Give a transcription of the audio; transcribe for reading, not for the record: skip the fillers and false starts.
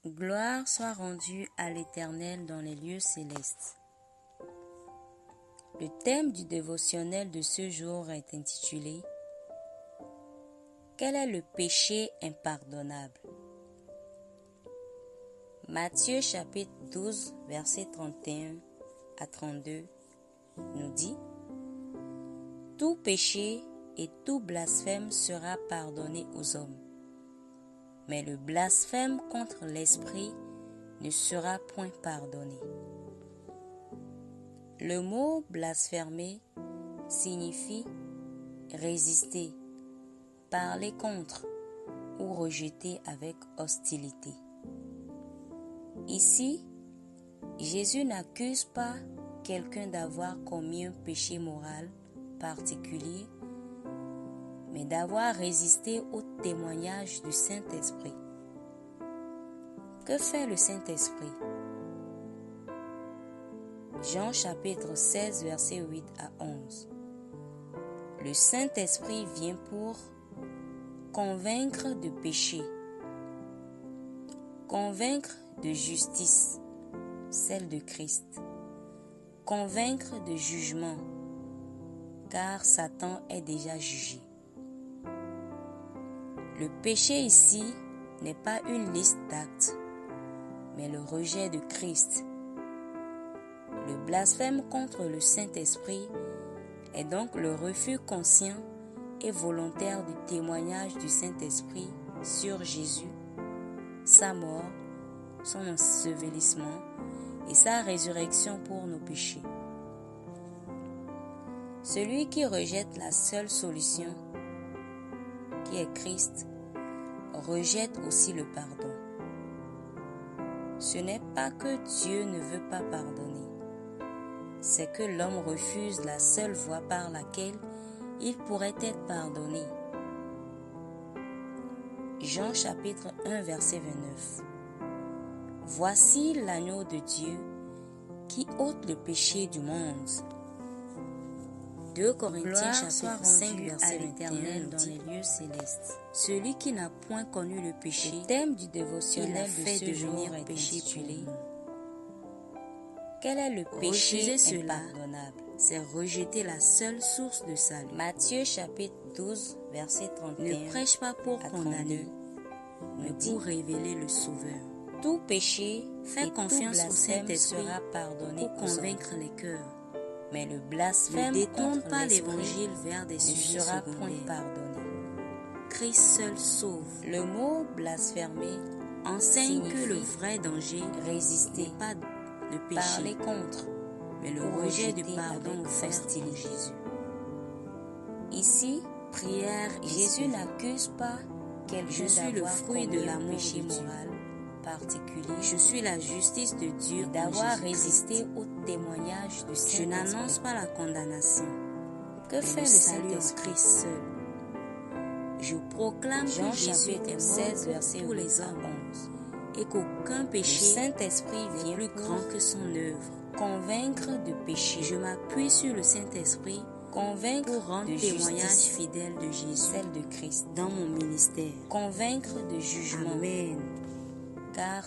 Gloire soit rendue à l'Éternel dans les lieux célestes. Le thème du dévotionnel de ce jour est intitulé « Quel est le péché impardonnable ?» Matthieu chapitre 12, versets 31 à 32 nous dit « Tout péché et tout blasphème sera pardonné aux hommes, mais le blasphème contre l'Esprit ne sera point pardonné. » Le mot blasphémer signifie résister, parler contre ou rejeter avec hostilité. Ici, Jésus n'accuse pas quelqu'un d'avoir commis un péché moral particulier, mais d'avoir résisté au témoignage du Saint-Esprit. Que fait le Saint-Esprit? Jean chapitre 16, versets 8 à 11. Le Saint-Esprit vient pour convaincre de péché, convaincre de justice, celle de Christ, convaincre de jugement, car Satan est déjà jugé. Le péché ici n'est pas une liste d'actes, mais le rejet de Christ. Le blasphème contre le Saint-Esprit est donc le refus conscient et volontaire du témoignage du Saint-Esprit sur Jésus, sa mort, son ensevelissement et sa résurrection pour nos péchés. Celui qui rejette la seule solution, qui est Christ, rejette aussi le pardon. Ce n'est pas que Dieu ne veut pas pardonner, c'est que l'homme refuse la seule voie par laquelle il pourrait être pardonné. Jean chapitre 1 verset 29. Voici l'agneau de Dieu qui ôte le péché du monde. 2 Corinthiens chapitre 5 verset 21 dans les lieux célestes. Celui qui n'a point connu le péché, le thème du dévotionnel de ce jour est intitulé « Quel est le péché impardonnable ?» C'est rejeter la seule source de salut. Matthieu chapitre 12 verset 31. Ne prêche pas pour condamner, mais pour révéler le Sauveur. Tout péché, fais confiance au Saint-Esprit sera pardonné pour convaincre les cœurs. Mais le blasphème ne détourne pas l'évangile vers des sujets secondaires. Ne sera point pardonné. Christ seul sauve. Le mot blasphémer enseigne que le vrai danger résister, pas le péché, parler contre, mais le rejet du pardon offert en Jésus. Ici, prière, Jésus n'accuse pas quelqu'un. Je suis le fruit de l'amour péché moral particulier. Je suis la justice de Dieu d'avoir résisté au témoignage du Saint-Esprit. Je n'annonce pas la condamnation. Que fait le Saint-Esprit seul? Je proclame Jean que Jésus est 16 verset pour les hommes et qu'aucun péché, le Saint-Esprit vient plus grand que son œuvre. Convaincre de péché. Je m'appuie sur le Saint-Esprit. Convaincre pour rendre témoignage fidèle de Jésus, celle de Christ, dans mon ministère. Convaincre de jugement. Amen. Car